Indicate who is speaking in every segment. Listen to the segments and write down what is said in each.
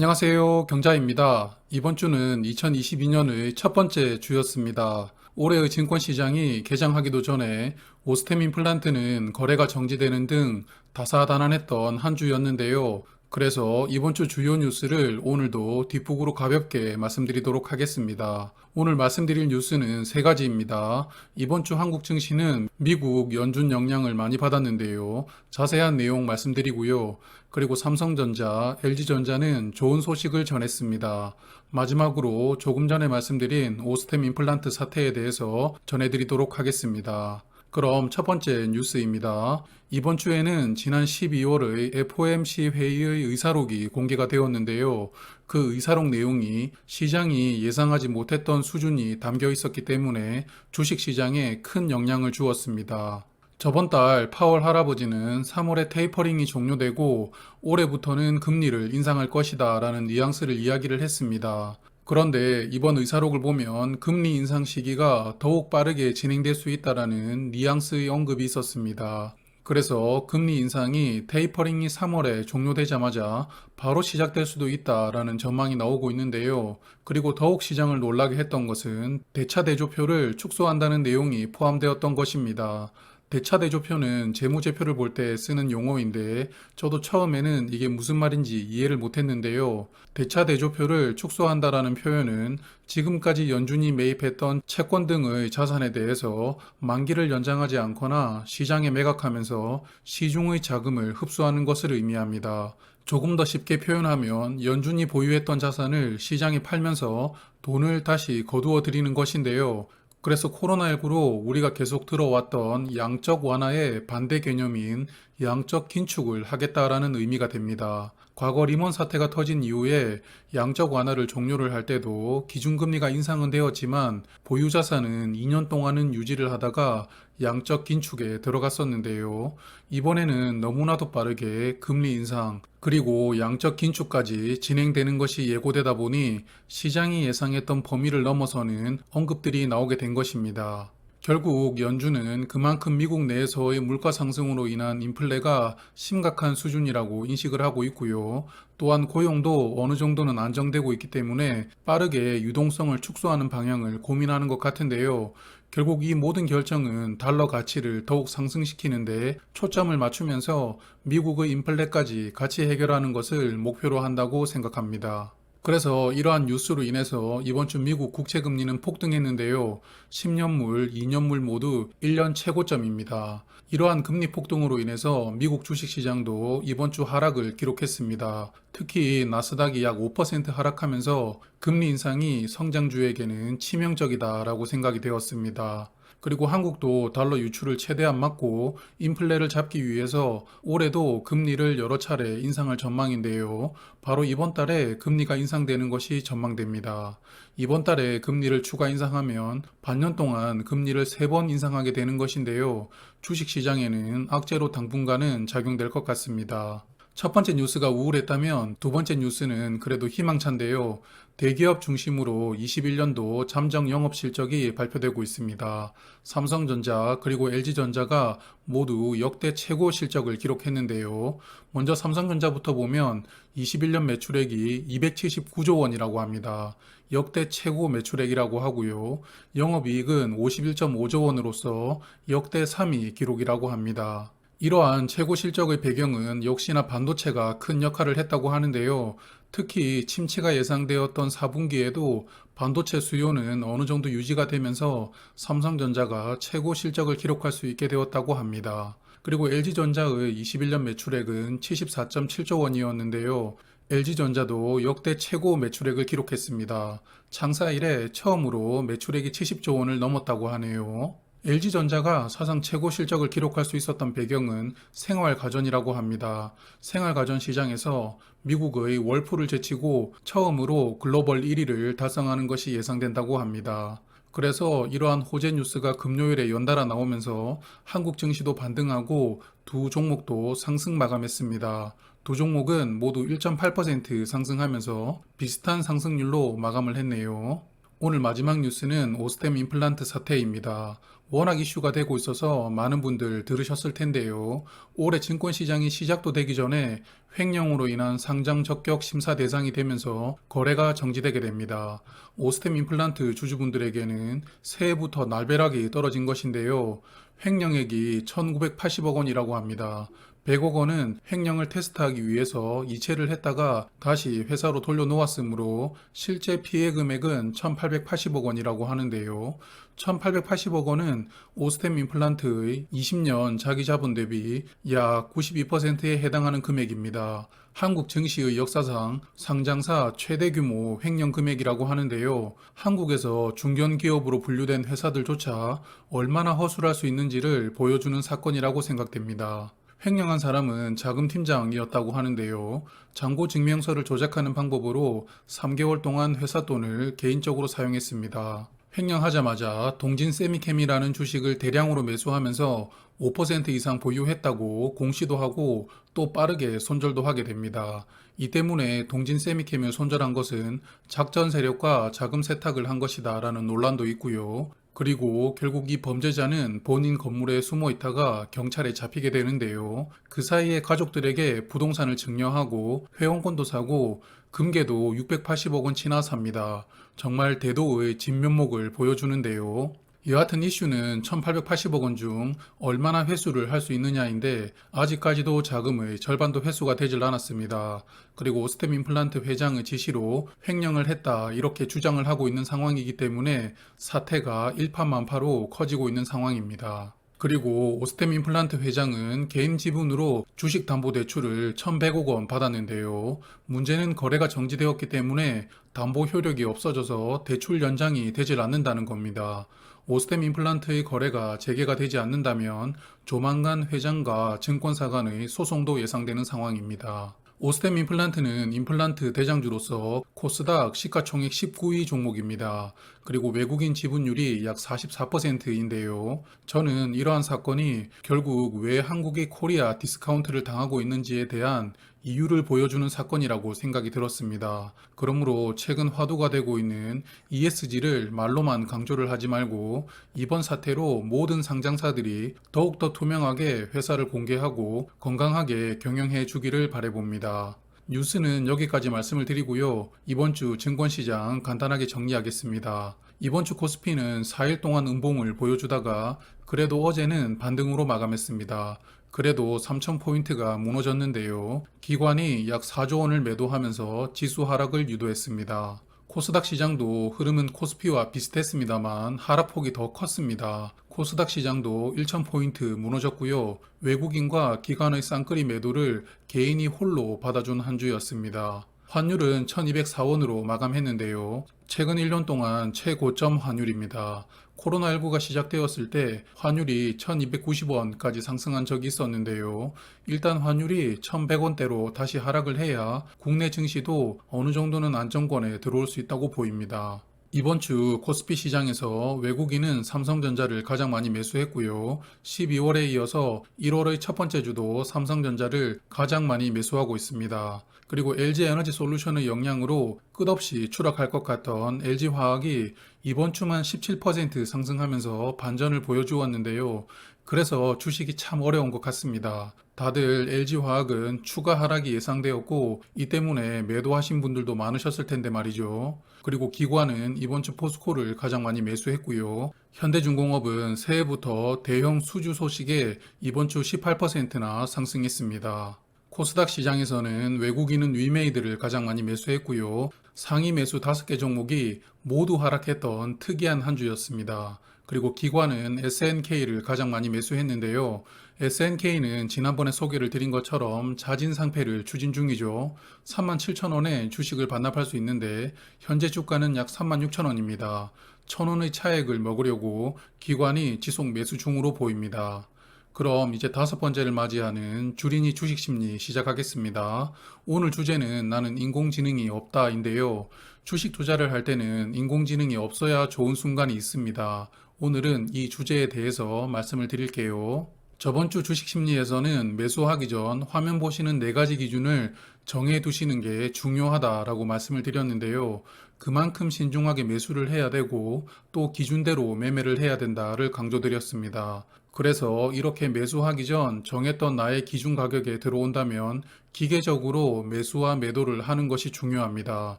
Speaker 1: 안녕하세요. 경자입니다. 이번 주는 2022년의 첫 번째 주였습니다. 올해의 증권시장이 개장하기도 전에 오스템 임플란트는 거래가 정지되는 등 다사다난했던 한 주였는데요. 그래서 이번 주 주요 뉴스를 오늘도 뒷북으로 가볍게 말씀드리도록 하겠습니다. 오늘 말씀드릴 뉴스는 세 가지입니다. 이번 주 한국 증시는 미국 연준 영향을 많이 받았는데요. 자세한 내용 말씀드리고요. 그리고 삼성전자, LG전자는 좋은 소식을 전했습니다. 마지막으로 조금 전에 말씀드린 오스템 임플란트 사태에 대해서 전해드리도록 하겠습니다. 그럼 첫 번째 뉴스입니다. 이번 주에는 지난 12월의 FOMC 회의의 의사록이 공개가 되었는데요. 그 의사록 내용이 시장이 예상하지 못했던 수준이 담겨 있었기 때문에 주식시장에 큰 영향을 주었습니다. 저번 달 파월 할아버지는 3월에 테이퍼링이 종료되고 올해부터는 금리를 인상할 것이다 라는 뉘앙스를 이야기를 했습니다. 그런데 이번 의사록을 보면 금리 인상 시기가 더욱 빠르게 진행될 수 있다라는 뉘앙스의 언급이 있었습니다. 그래서 금리 인상이 테이퍼링이 3월에 종료되자마자 바로 시작될 수도 있다라는 전망이 나오고 있는데요. 그리고 더욱 시장을 놀라게 했던 것은 대차 대조표를 축소한다는 내용이 포함되었던 것입니다. 대차 대조표는 재무제표를 볼 때 쓰는 용어인데 저도 처음에는 이게 무슨 말인지 이해를 못했는데요. 대차 대조표를 축소한다라는 표현은 지금까지 연준이 매입했던 채권 등의 자산에 대해서 만기를 연장하지 않거나 시장에 매각하면서 시중의 자금을 흡수하는 것을 의미합니다. 조금 더 쉽게 표현하면 연준이 보유했던 자산을 시장에 팔면서 돈을 다시 거두어 들이는 것인데요. 그래서 코로나19로 우리가 계속 들어왔던 양적 완화의 반대 개념인 양적 긴축을 하겠다라는 의미가 됩니다. 과거 리먼 사태가 터진 이후에 양적 완화를 종료를 할 때도 기준금리가 인상은 되었지만 보유자산은 2년 동안은 유지를 하다가 양적 긴축에 들어갔었는데요. 이번에는 너무나도 빠르게 금리 인상 그리고 양적 긴축까지 진행되는 것이 예고되다 보니 시장이 예상했던 범위를 넘어서는 언급들이 나오게 된 것입니다. 결국 연준은 그만큼 미국 내에서의 물가 상승으로 인한 인플레가 심각한 수준이라고 인식을 하고 있고요. 또한 고용도 어느 정도는 안정되고 있기 때문에 빠르게 유동성을 축소하는 방향을 고민하는 것 같은데요. 결국 이 모든 결정은 달러 가치를 더욱 상승시키는데 초점을 맞추면서 미국의 인플레까지 같이 해결하는 것을 목표로 한다고 생각합니다. 그래서 이러한 뉴스로 인해서 이번 주 미국 국채 금리는 폭등했는데요. 10년물, 2년물 모두 1년 최고점입니다. 이러한 금리 폭등으로 인해서 미국 주식시장도 이번 주 하락을 기록했습니다. 특히 나스닥이 약 5% 하락하면서 금리 인상이 성장주에게는 치명적이다라고 생각이 되었습니다. 그리고 한국도 달러 유출을 최대한 막고 인플레를 잡기 위해서 올해도 금리를 여러 차례 인상할 전망인데요. 바로 이번 달에 금리가 인상되는 것이 전망됩니다. 이번 달에 금리를 추가 인상하면 반년 동안 금리를 3번 인상하게 되는 것인데요. 주식시장에는 악재로 당분간은 작용될 것 같습니다. 첫 번째 뉴스가 우울했다면 두 번째 뉴스는 그래도 희망찬데요. 대기업 중심으로 21년도 잠정 영업 실적이 발표되고 있습니다. 삼성전자 그리고 LG전자가 모두 역대 최고 실적을 기록했는데요. 먼저 삼성전자부터 보면 21년 매출액이 279조 원이라고 합니다. 역대 최고 매출액이라고 하고요. 영업이익은 51.5조 원으로서 역대 3위 기록이라고 합니다. 이러한 최고 실적의 배경은 역시나 반도체가 큰 역할을 했다고 하는데요. 특히 침체가 예상되었던 4분기에도 반도체 수요는 어느 정도 유지가 되면서 삼성전자가 최고 실적을 기록할 수 있게 되었다고 합니다. 그리고 LG전자의 21년 매출액은 74.7조 원이었는데요. LG전자도 역대 최고 매출액을 기록했습니다. 창사 이래 처음으로 매출액이 70조 원을 넘었다고 하네요. LG전자가 사상 최고 실적을 기록할 수 있었던 배경은 생활가전이라고 합니다. 생활가전 시장에서 미국의 월풀을 제치고 처음으로 글로벌 1위를 달성하는 것이 예상된다고 합니다. 그래서 이러한 호재 뉴스가 금요일에 연달아 나오면서 한국 증시도 반등하고 두 종목도 상승 마감했습니다. 두 종목은 모두 1.8% 상승하면서 비슷한 상승률로 마감을 했네요. 오늘 마지막 뉴스는 오스템 임플란트 사태입니다. 워낙 이슈가 되고 있어서 많은 분들 들으셨을 텐데요. 올해 증권시장이 시작도 되기 전에 횡령으로 인한 상장 적격 심사 대상이 되면서 거래가 정지되게 됩니다. 오스템 임플란트 주주분들에게는 새해부터 날벼락이 떨어진 것인데요. 횡령액이 1980억 원이라고 합니다. 100억 원은 횡령을 테스트하기 위해서 이체를 했다가 다시 회사로 돌려놓았으므로 실제 피해 금액은 1880억 원이라고 하는데요. 1880억 원은 오스템 임플란트의 20년 자기 자본 대비 약 92%에 해당하는 금액입니다. 한국 증시의 역사상 상장사 최대 규모 횡령 금액이라고 하는데요. 한국에서 중견기업으로 분류된 회사들조차 얼마나 허술할 수 있는지를 보여주는 사건이라고 생각됩니다. 횡령한 사람은 자금팀장이었다고 하는데요. 잔고증명서를 조작하는 방법으로 3개월 동안 회사 돈을 개인적으로 사용했습니다. 횡령하자마자 동진 세미캠이라는 주식을 대량으로 매수하면서 5% 이상 보유했다고 공시도 하고 또 빠르게 손절도 하게 됩니다. 이 때문에 동진 세미캠을 손절한 것은 작전 세력과 자금 세탁을 한 것이다 라는 논란도 있고요. 그리고 결국 이 범죄자는 본인 건물에 숨어 있다가 경찰에 잡히게 되는데요. 그 사이에 가족들에게 부동산을 증여하고 회원권도 사고 금괴도 680억 원치나 삽니다. 정말 대도의 진면목을 보여주는데요. 여하튼 이슈는 1880억 원 중 얼마나 회수를 할 수 있느냐인데 아직까지도 자금의 절반도 회수가 되질 않았습니다. 그리고 오스템 임플란트 회장의 지시로 횡령을 했다 이렇게 주장을 하고 있는 상황이기 때문에 사태가 일파만파로 커지고 있는 상황입니다. 그리고 오스템 임플란트 회장은 개인 지분으로 주식담보대출을 1100억 원 받았는데요. 문제는 거래가 정지되었기 때문에 담보 효력이 없어져서 대출 연장이 되질 않는다는 겁니다. 오스템 임플란트의 거래가 재개가 되지 않는다면 조만간 회장과 증권사 간의 소송도 예상되는 상황입니다. 오스템 임플란트는 임플란트 대장주로서 코스닥 시가총액 19위 종목입니다. 그리고 외국인 지분율이 약 44%인데요. 저는 이러한 사건이 결국 왜 한국이 코리아 디스카운트를 당하고 있는지에 대한 이유를 보여주는 사건이라고 생각이 들었습니다. 그러므로 최근 화두가 되고 있는 ESG를 말로만 강조를 하지 말고 이번 사태로 모든 상장사들이 더욱더 투명하게 회사를 공개하고 건강하게 경영해 주기를 바라봅니다. 뉴스는 여기까지 말씀을 드리고요. 이번 주 증권시장 간단하게 정리하겠습니다. 이번 주 코스피는 4일 동안 음봉을 보여주다가 그래도 어제는 반등으로 마감했습니다. 그래도 3,000포인트가 무너졌는데요. 기관이 약 4조 원을 매도하면서 지수 하락을 유도했습니다. 코스닥 시장도 흐름은 코스피와 비슷했습니다만 하락폭이 더 컸습니다. 코스닥 시장도 1,000포인트 무너졌고요. 외국인과 기관의 쌍끌이 매도를 개인이 홀로 받아준 한 주였습니다. 환율은 1204원으로 마감했는데요. 최근 1년 동안 최고점 환율입니다. 코로나19가 시작되었을 때 환율이 1290원까지 상승한 적이 있었는데요. 일단 환율이 1100원대로 다시 하락을 해야 국내 증시도 어느 정도는 안정권에 들어올 수 있다고 보입니다. 이번 주 코스피 시장에서 외국인은 삼성전자를 가장 많이 매수했고요. 12월에 이어서 1월의 첫 번째 주도 삼성전자를 가장 많이 매수하고 있습니다. 그리고 LG에너지솔루션의 영향으로 끝없이 추락할 것 같던 LG화학이 이번 주만 17% 상승하면서 반전을 보여주었는데요. 그래서 주식이 참 어려운 것 같습니다. 다들 LG화학은 추가 하락이 예상되었고 이 때문에 매도하신 분들도 많으셨을 텐데 말이죠. 그리고 기관은 이번 주 포스코를 가장 많이 매수했고요. 현대중공업은 새해부터 대형 수주 소식에 이번 주 18%나 상승했습니다. 코스닥 시장에서는 외국인은 위메이드를 가장 많이 매수했고요. 상위 매수 5개 종목이 모두 하락했던 특이한 한 주였습니다. 그리고 기관은 SNK를 가장 많이 매수했는데요. SNK는 지난번에 소개를 드린 것처럼 자진 상패를 추진 중이죠. 37,000원에 주식을 반납할 수 있는데 현재 주가는 약 36,000원입니다. 1,000원의 차액을 먹으려고 기관이 지속 매수 중으로 보입니다. 그럼 이제 5번째를 맞이하는 주린이 주식심리 시작하겠습니다. 오늘 주제는 나는 인공지능이 없다인데요. 주식 투자를 할 때는 인공지능이 없어야 좋은 순간이 있습니다. 오늘은 이 주제에 대해서 말씀을 드릴게요. 저번 주 주식심리에서는 매수하기 전 화면 보시는 4가지 기준을 정해 두시는 게 중요하다라고 말씀을 드렸는데요. 그만큼 신중하게 매수를 해야 되고 또 기준대로 매매를 해야 된다를 강조드렸습니다. 그래서 이렇게 매수하기 전 정했던 나의 기준 가격에 들어온다면 기계적으로 매수와 매도를 하는 것이 중요합니다.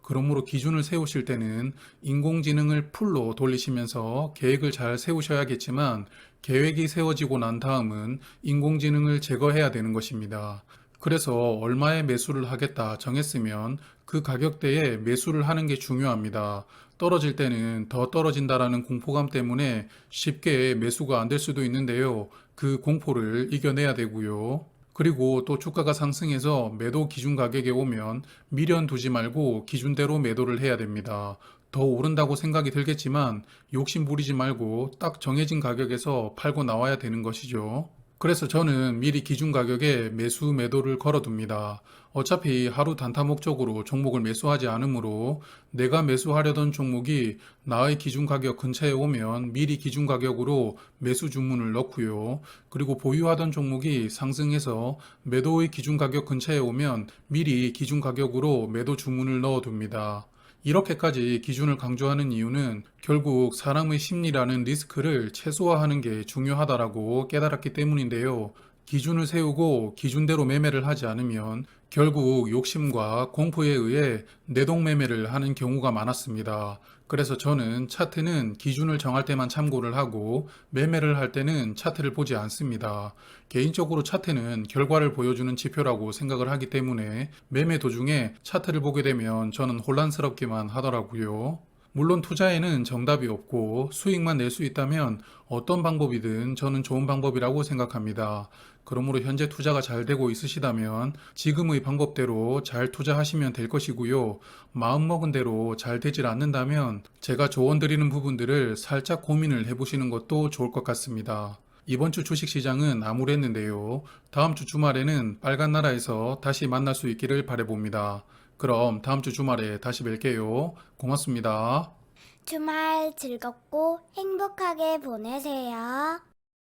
Speaker 1: 그러므로 기준을 세우실 때는 인공지능을 풀로 돌리시면서 계획을 잘 세우셔야겠지만 계획이 세워지고 난 다음은 인공지능을 제거해야 되는 것입니다. 그래서 얼마에 매수를 하겠다 정했으면 그 가격대에 매수를 하는 게 중요합니다. 떨어질 때는 더 떨어진다라는 공포감 때문에 쉽게 매수가 안 될 수도 있는데요. 그 공포를 이겨내야 되고요. 그리고 또 주가가 상승해서 매도 기준 가격에 오면 미련 두지 말고 기준대로 매도를 해야 됩니다. 더 오른다고 생각이 들겠지만 욕심 부리지 말고 딱 정해진 가격에서 팔고 나와야 되는 것이죠. 그래서 저는 미리 기준 가격에 매수 매도를 걸어둡니다. 어차피 하루 단타 목적으로 종목을 매수하지 않으므로 내가 매수하려던 종목이 나의 기준 가격 근처에 오면 미리 기준 가격으로 매수 주문을 넣고요. 그리고 보유하던 종목이 상승해서 매도의 기준 가격 근처에 오면 미리 기준 가격으로 매도 주문을 넣어둡니다. 이렇게까지 기준을 강조하는 이유는 결국 사람의 심리라는 리스크를 최소화하는 게 중요하다라고 깨달았기 때문인데요. 기준을 세우고 기준대로 매매를 하지 않으면 결국 욕심과 공포에 의해 내동매매를 하는 경우가 많았습니다. 그래서 저는 차트는 기준을 정할 때만 참고를 하고 매매를 할 때는 차트를 보지 않습니다. 개인적으로 차트는 결과를 보여주는 지표라고 생각을 하기 때문에 매매 도중에 차트를 보게 되면 저는 혼란스럽기만 하더라고요. 물론 투자에는 정답이 없고 수익만 낼 수 있다면 어떤 방법이든 저는 좋은 방법이라고 생각합니다. 그러므로 현재 투자가 잘 되고 있으시다면 지금의 방법대로 잘 투자하시면 될 것이고요. 마음먹은 대로 잘 되질 않는다면 제가 조언 드리는 부분들을 살짝 고민을 해보시는 것도 좋을 것 같습니다. 이번 주 주식시장은 암울했는데요. 다음 주 주말에는 빨간 나라에서 다시 만날 수 있기를 바라봅니다. 그럼 다음 주 주말에 다시 뵐게요. 고맙습니다.
Speaker 2: 주말 즐겁고 행복하게 보내세요.